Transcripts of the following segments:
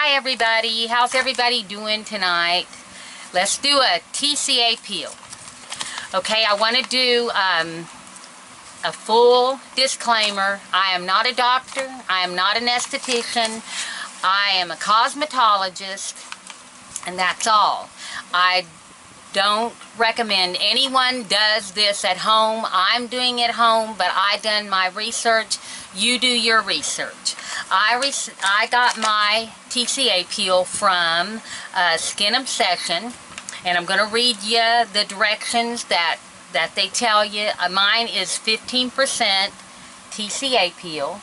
Hi everybody, how's everybody doing tonight? Let's do a TCA peel. Okay, I want to do a full disclaimer. I am not a doctor, I am not an esthetician, I am a cosmetologist, and that's all. I don't recommend anyone does this at home. I'm doing it at home, but I done my research. You do your research. I got my TCA peel from Skin Obsession, and I'm going to read you the directions that they tell you. Mine is 15% TCA peel.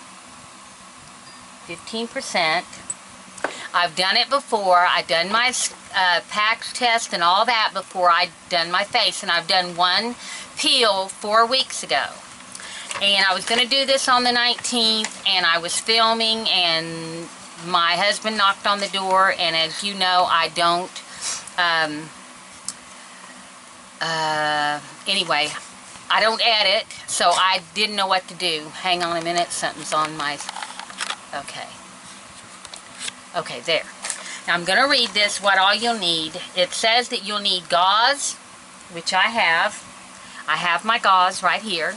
15%. I've done it before. I've done my patch test and all that before I've done my face, and I've done one peel 4 weeks ago. And I was going to do this on the 19th, and I was filming, and my husband knocked on the door, and as you know, I don't, anyway, I don't edit, so I didn't know what to do. Hang on a minute, something's on my, okay, there. Now I'm going to read this, what all you'll need. It says that you'll need gauze, which I have. I have my gauze right here.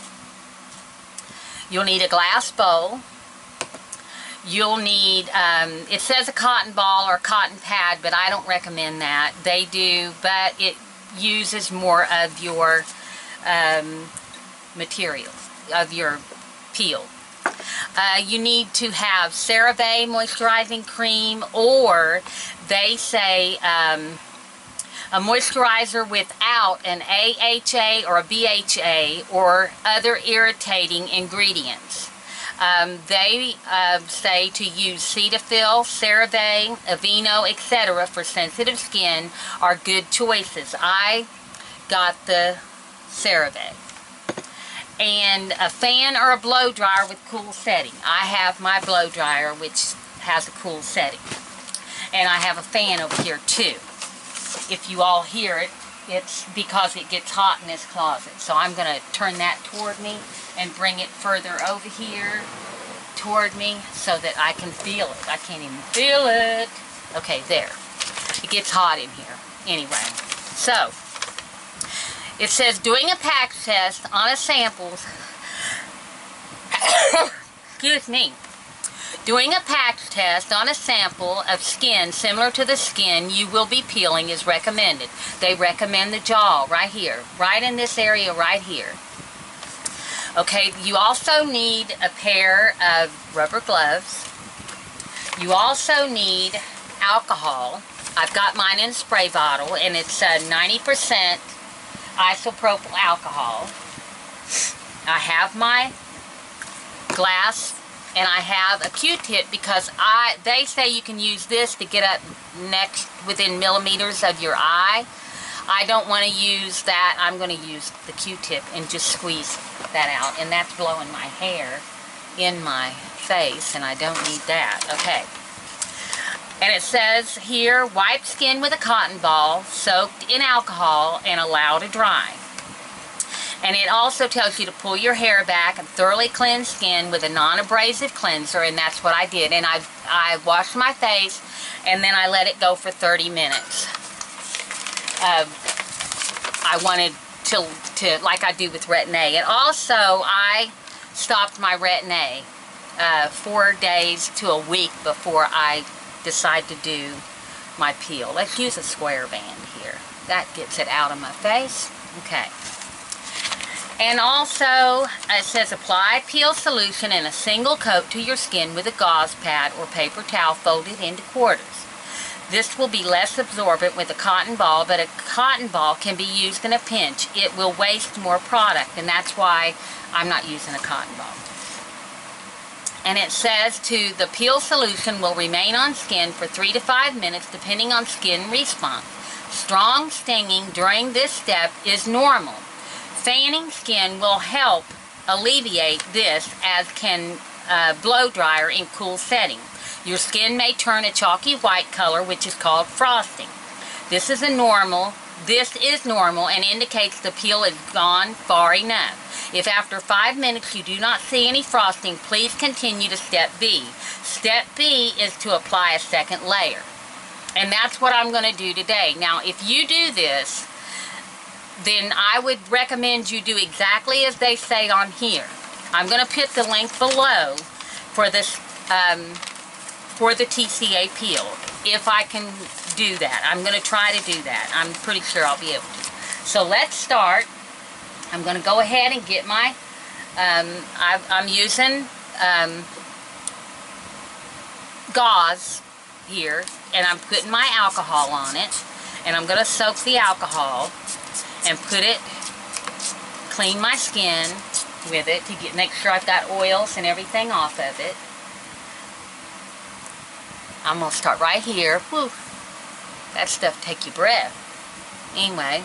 You'll need a glass bowl. You'll need, it says a cotton ball or cotton pad, but I don't recommend that. They do, but it uses more of your material, of your peel. You need to have CeraVe moisturizing cream, or they say a moisturizer without an AHA or a BHA or other irritating ingredients. They say to use Cetaphil, CeraVe, Aveeno, etc. for sensitive skin are good choices. I got the CeraVe. And a fan or a blow dryer with cool setting. I have my blow dryer, which has a cool setting. And I have a fan over here too. If you all hear it, it's because it gets hot in this closet. So I'm going to turn that toward me and bring it further over here toward me so that I can feel it. I can't even feel it. Okay, there. It gets hot in here. Anyway, so it says doing a patch test on a sample, excuse me, doing a patch test on a sample of skin similar to the skin you will be peeling is recommended. They recommend the jaw right here, right in this area right here. Okay, you also need a pair of rubber gloves. You also need alcohol. I've got mine in a spray bottle, and it's 90% isopropyl alcohol. I have my glass, and I have a Q-tip because they say you can use this to get up next within millimeters of your eye. I don't want to use that. I'm going to use the Q-tip and just squeeze that out, and that's blowing my hair in my face, and I don't need that. Okay. And it says here, wipe skin with a cotton ball soaked in alcohol and allow to dry. And it also tells you to pull your hair back and thoroughly cleanse skin with a non-abrasive cleanser, and that's what I did. And I washed my face, and then I let it go for 30 minutes. I wanted to like I do with Retin-A. And also, I stopped my Retin-A 4 days to a week before I decide to do my peel. Let's use a square band here. That gets it out of my face. Okay. And also, it says apply peel solution in a single coat to your skin with a gauze pad or paper towel folded into quarters. This will be less absorbent with a cotton ball, but a cotton ball can be used in a pinch. It will waste more product, and that's why I'm not using a cotton ball. And it says the peel solution will remain on skin for 3 to 5 minutes depending on skin response. Strong stinging during this step is normal. Fanning skin will help alleviate this, as can blow dryer in cool setting. Your skin may turn a chalky white color, which is called frosting. This is normal and indicates the peel is gone far enough. If after 5 minutes you do not see any frosting, please continue to step B. Step B is to apply a second layer. And that's what I'm going to do today. Now, if you do this, then I would recommend you do exactly as they say on here. I'm going to put the link below for this, for the TCA Peel, if I can do that. I'm going to try to do that. I'm pretty sure I'll be able to. So let's start. I'm going to go ahead and get my, I'm using gauze here, and I'm putting my alcohol on it, and I'm going to soak the alcohol and put it, clean my skin with it to make sure I've got oils and everything off of it. I'm going to start right here. Whew. That stuff take your breath. Anyway.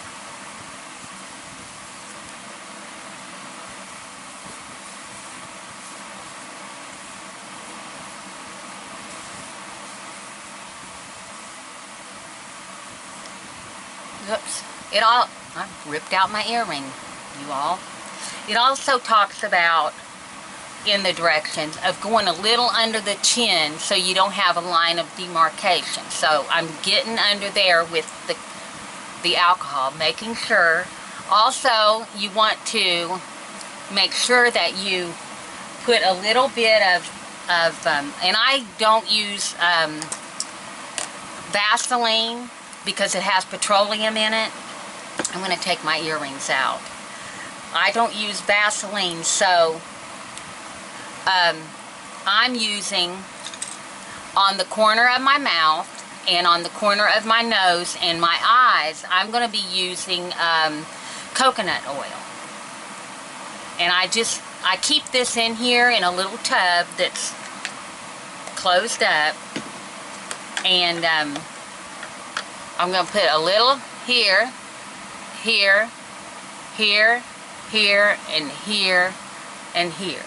Oops. I ripped out my earring, you all. It also talks about, in the directions, of going a little under the chin so you don't have a line of demarcation. So I'm getting under there with the alcohol, making sure. Also, you want to make sure that you put a little bit of and I don't use Vaseline because it has petroleum in it. I'm going to take my earrings out. I don't use Vaseline, so I'm using on the corner of my mouth and on the corner of my nose and my eyes, I'm going to be using coconut oil. And I keep this in here in a little tub that's closed up, and I'm going to put a little here, here, here, here, and here, and here.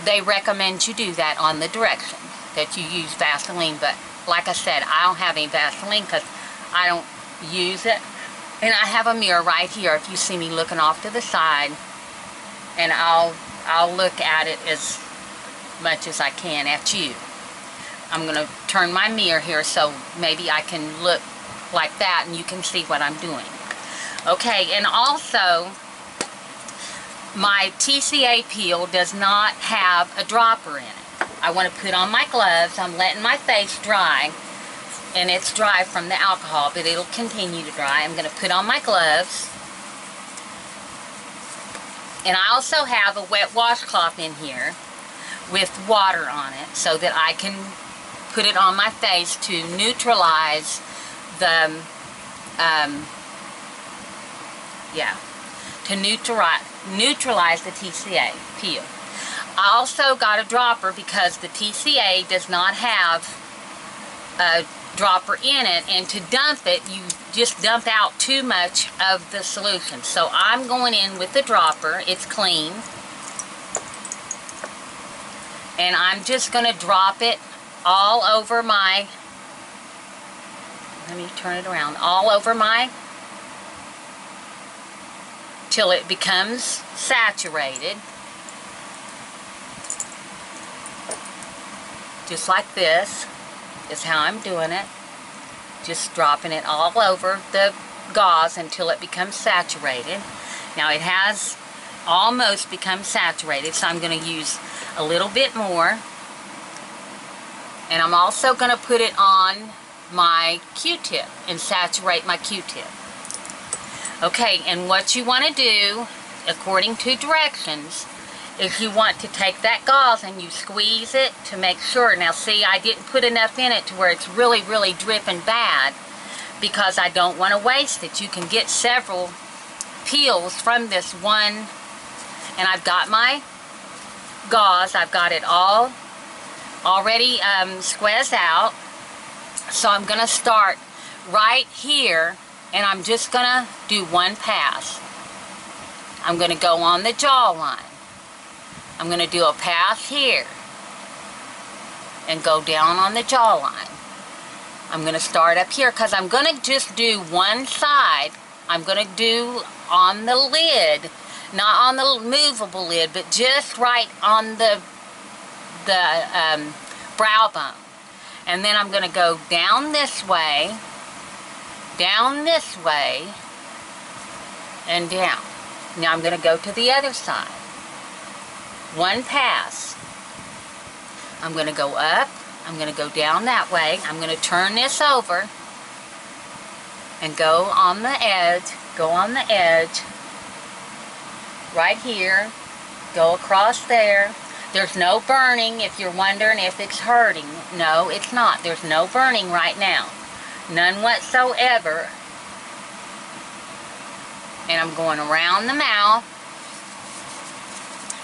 They recommend you do that on the directions, that you use Vaseline, but like I said, I don't have any Vaseline because I don't use it. And I have a mirror right here if you see me looking off to the side, and I'll look at it as much as I can at you. I'm going to turn my mirror here so maybe I can look like that and you can see what I'm doing. Okay, and also my TCA Peel does not have a dropper in it. I want to put on my gloves. I'm letting my face dry, and it's dry from the alcohol, but it'll continue to dry. I'm going to put on my gloves. And I also have a wet washcloth in here with water on it so that I can put it on my face to neutralize the, neutralize the TCA Peel. I also got a dropper because the TCA does not have a dropper in it, and to dump it, you just dump out too much of the solution. So I'm going in with the dropper. It's clean. And I'm just going to drop it all over my, let me turn it around, all over my, till it becomes saturated. Just like this is how I'm doing it. Just dropping it all over the gauze until it becomes saturated. Now it has almost become saturated, so I'm going to use a little bit more. And I'm also going to put it on my Q-tip and saturate my Q-tip. Okay, and what you want to do, according to directions, is you want to take that gauze and you squeeze it to make sure. Now see, I didn't put enough in it to where it's really, really dripping bad because I don't want to waste it. You can get several peels from this one. And I've got my gauze. I've got it all already squeezed out. So I'm going to start right here, and I'm just going to do one pass. I'm going to go on the jawline. I'm going to do a pass here and go down on the jawline. I'm going to start up here because I'm going to just do one side. I'm going to do on the lid Not on the movable lid, but just right on the brow bone. And then I'm going to go down this way, and down. Now I'm going to go to the other side. One pass. I'm going to go up. I'm going to go down that way. I'm going to turn this over and go on the edge. Go on the edge. Right here. Go across there. There's no burning if you're wondering if it's hurting. No, it's not. There's no burning right now. None whatsoever. And I'm going around the mouth.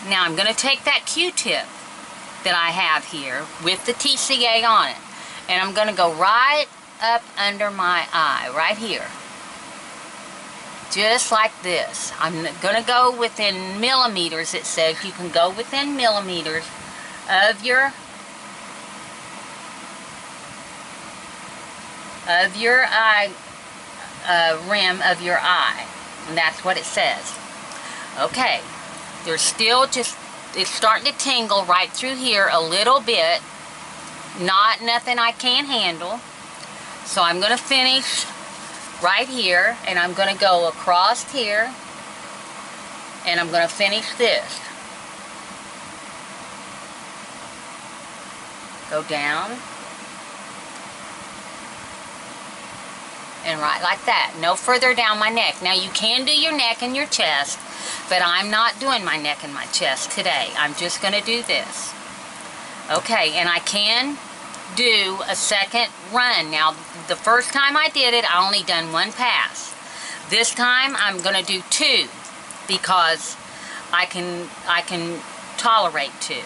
Now I'm going to take that Q-tip that I have here with the TCA on it. And I'm going to go right up under my eye, right here. Just like this. I'm going to go within millimeters, it says. You can go within millimeters of your eye, rim of your eye. And that's what it says. Okay. There's still just, it's starting to tingle right through here a little bit. Not nothing I can't handle. So I'm going to finish right here, and I'm going to go across here, and I'm going to finish this. Go down, and right like that. No further down my neck. Now you can do your neck and your chest, but I'm not doing my neck and my chest today. I'm just going to do this. Okay, and I can do a second run. Now, the first time I did it, I only done one pass. This time, I'm going to do two because I can tolerate two.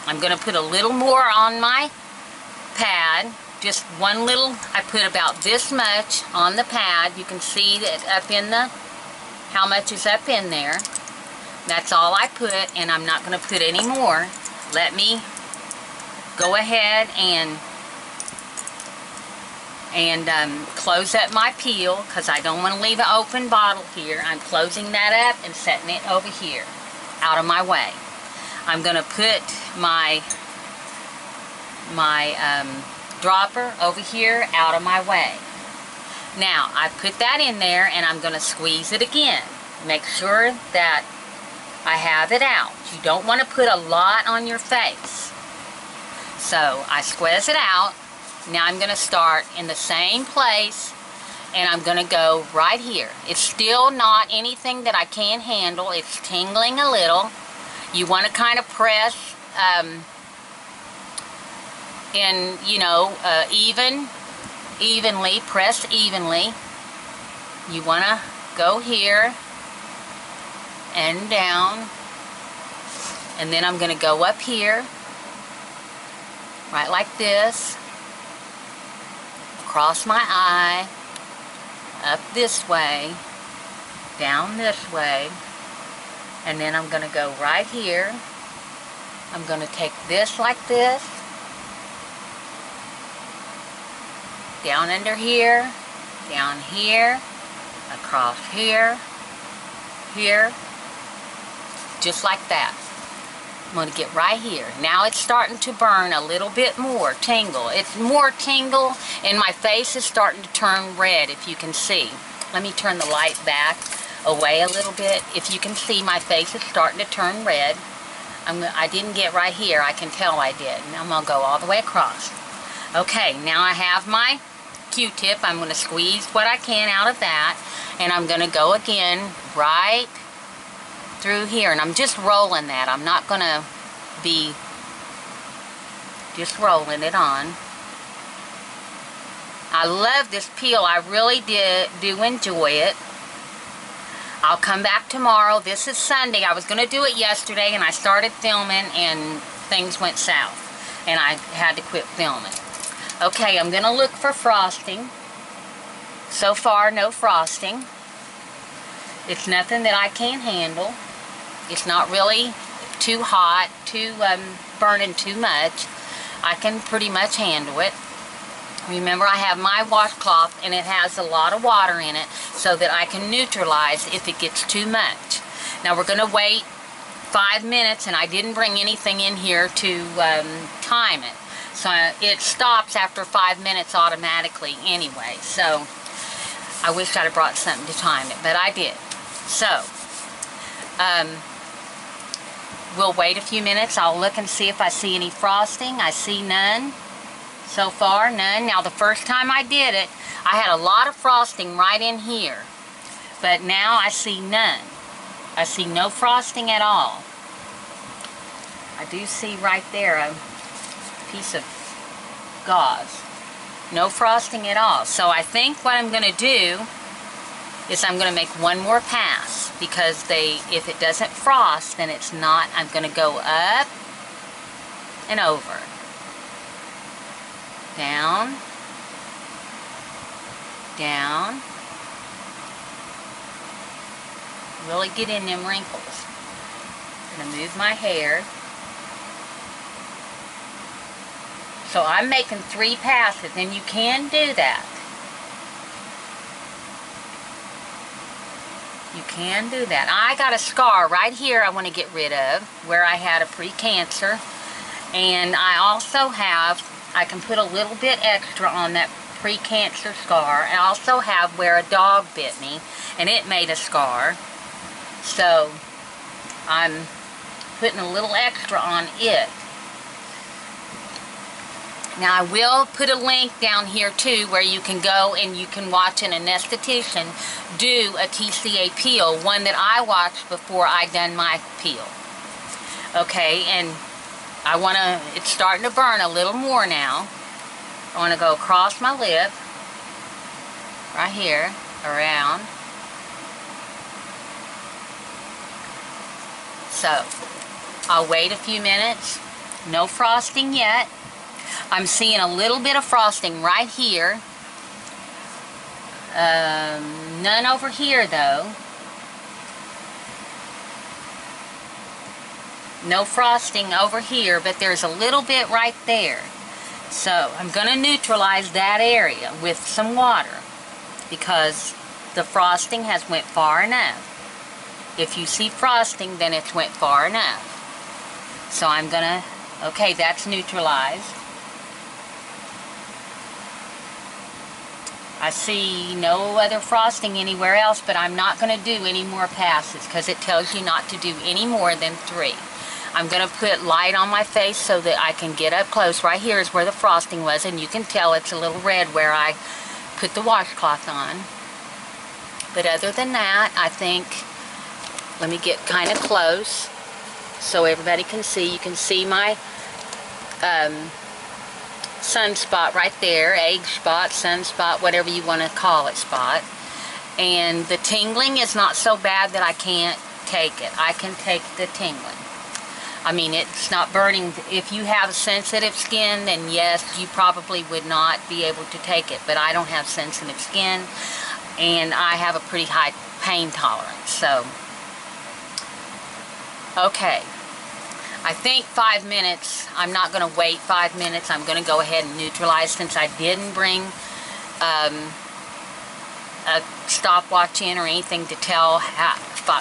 I'm going to put a little more on my pad. Just one little, I put about this much on the pad. You can see that up in the, how much is up in there. That's all I put, and I'm not going to put any more. Let me go ahead and close up my peel because I don't want to leave an open bottle here. I'm closing that up and setting it over here out of my way. I'm going to put my dropper over here out of my way. Now I put that in there and I'm going to squeeze it again. Make sure that I have it out. You don't want to put a lot on your face. So I squeeze it out. Now I'm going to start in the same place, and I'm going to go right here. It's still not anything that I can't handle. It's tingling a little. You want to kind of press in, you know, evenly, press evenly. You want to go here and down, and then I'm going to go up here, right like this, across my eye, up this way, down this way, and then I'm going to go right here. I'm going to take this like this, down under here, down here, across here, here, just like that. I'm going to get right here. Now it's starting to burn a little bit more, tingle. It's more tingle, and my face is starting to turn red, if you can see. Let me turn the light back away a little bit. If you can see, my face is starting to turn red. I didn't get right here. I can tell I did. Now I'm going to go all the way across. Okay, now I have my Q-tip. I'm going to squeeze what I can out of that, and I'm going to go again right through here, and I'm just rolling that. I'm not going to be just rolling it on. I love this peel. I really do enjoy it. I'll come back tomorrow. This is Sunday. I was going to do it yesterday, and I started filming, and things went south, and I had to quit filming. Okay, I'm going to look for frosting. So far, no frosting. It's nothing that I can't handle. It's not really too hot, too burning too much. I can pretty much handle it. Remember, I have my washcloth, and it has a lot of water in it so that I can neutralize if it gets too much. Now we're going to wait 5 minutes, and I didn't bring anything in here to time it. So it stops after 5 minutes automatically anyway. So I wish I'd have brought something to time it, but I did. So we'll wait a few minutes. I'll look and see if I see any frosting. I see none. So far, none. Now the first time I did it, I had a lot of frosting right in here. But now I see none. I see no frosting at all. I do see right there a piece of gauze. No frosting at all. So I think what I'm going to do is I'm going to make one more pass, because if it doesn't frost, then it's not. I'm going to go up and over. Down. Down. Really get in them wrinkles. I'm going to move my hair. So I'm making 3 passes, and you can do that. You can do that. I got a scar right here I want to get rid of, where I had a pre-cancer. And I also have, I can put a little bit extra on that pre-cancer scar. I also have where a dog bit me, and it made a scar. So I'm putting a little extra on it. Now I will put a link down here too, where you can go and you can watch an anesthetician do a TCA peel, one that I watched before I done my peel. Okay, and I want to, it's starting to burn a little more now. I want to go across my lip, right here, around. So, I'll wait a few minutes. No frosting yet. I'm seeing a little bit of frosting right here. None over here though. No frosting over here, but there's a little bit right there. So I'm going to neutralize that area with some water, because the frosting has went far enough. If you see frosting, then it's went far enough. So I'm going to, okay, that's neutralized. I see no other frosting anywhere else, but I'm not going to do any more passes, because it tells you not to do any more than 3. I'm going to put light on my face so that I can get up close. Right here is where the frosting was, and you can tell it's a little red where I put the washcloth on. But other than that, I think, let me get kind of close so everybody can see. You can see my sunspot right there, egg spot, sunspot, whatever you want to call it, spot. And the tingling is not so bad that I can't take it. I can take the tingling. I mean, it's not burning. If you have sensitive skin, then yes, you probably would not be able to take it. But I don't have sensitive skin, and I have a pretty high pain tolerance. So, okay. I think 5 minutes. I'm not going to wait 5 minutes. I'm going to go ahead and neutralize, since I didn't bring a stopwatch in or anything to tell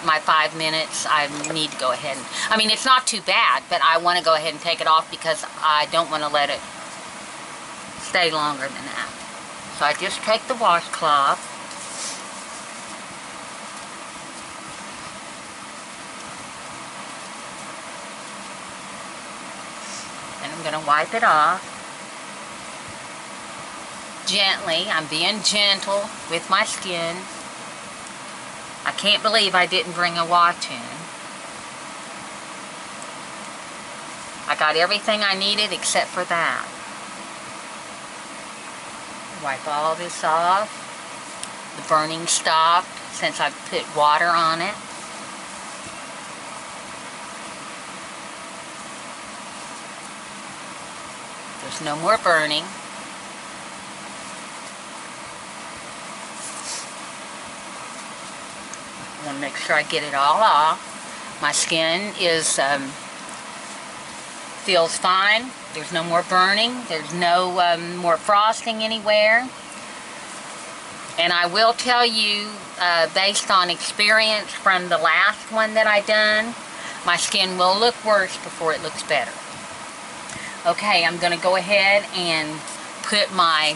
my 5 minutes. I need to go ahead and, I mean, it's not too bad, but I want to go ahead and take it off because I don't want to let it stay longer than that. So I just take the washcloth. And I'm going to wipe it off. Gently. I'm being gentle with my skin. I can't believe I didn't bring a watch in. I got everything I needed except for that. Wipe all this off. The burning stopped since I put water on it. There's no more burning. I want to make sure I get it all off. My skin is feels fine. There's no more burning. There's no more frosting anywhere. And I will tell you, based on experience from the last one that I done, my skin will look worse before it looks better. Okay, I'm going to go ahead and put my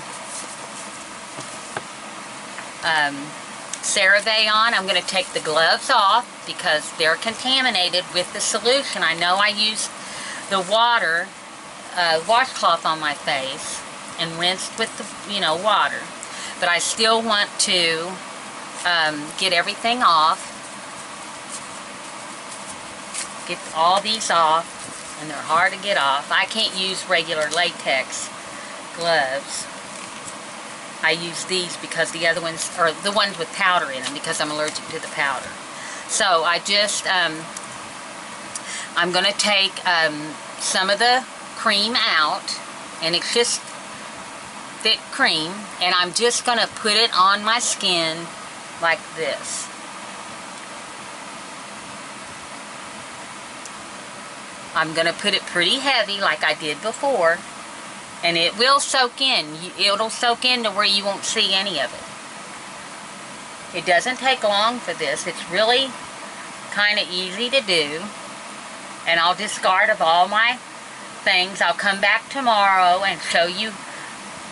CeraVe on. I'm going to take the gloves off because they're contaminated with the solution. I know I used the water, washcloth on my face and rinsed with the, water. But I still want to get everything off. Get all these off, and they're hard to get off. I can't use regular latex gloves. I use these because the other ones, or the ones with powder in them, because I'm allergic to the powder. So I just, I'm going to take some of the cream out, and it's just thick cream, and I'm just going to put it on my skin like this. I'm going to put it pretty heavy like I did before, and it will soak in. It'll soak in to where you won't see any of it. It doesn't take long for this. It's really kind of easy to do, and I'll discard of all my things. I'll come back tomorrow and show you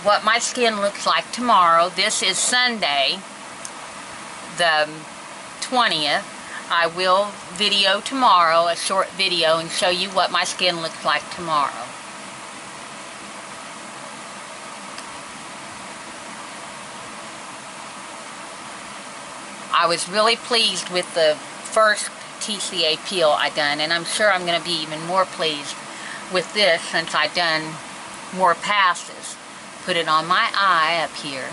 what my skin looks like tomorrow. This is Sunday, the 20th. I will video tomorrow, a short video, and show you what my skin looks like tomorrow. I was really pleased with the first TCA Peel I done, and I'm sure I'm going to be even more pleased with this since I done more passes. Put it on my eye up here.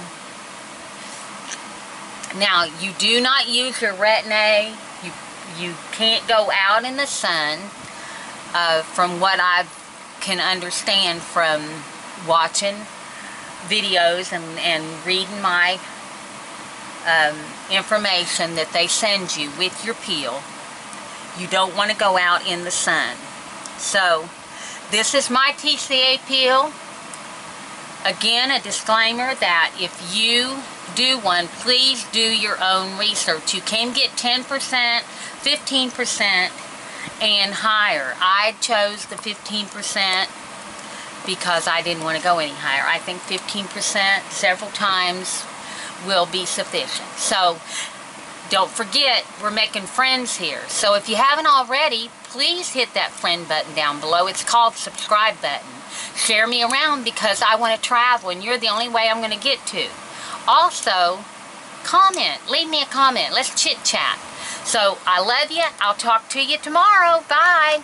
Now, you do not use your retin-A. You can't go out in the sun. From what I can understand from watching videos and reading my information that they send you with your peel, you don't want to go out in the sun. So, this is my TCA Peel. Again, a disclaimer that if you do one, please do your own research. You can get 10%, 15%, and higher. I chose the 15% because I didn't want to go any higher. I think 15% several times will be sufficient. So, don't forget, we're making friends here. So if you haven't already, please hit that friend button down below. It's called subscribe button. Share me around because I want to travel, and you're the only way I'm going to get to. Also, comment. Leave me a comment. Let's chit chat. So, I love you. I'll talk to you tomorrow. Bye.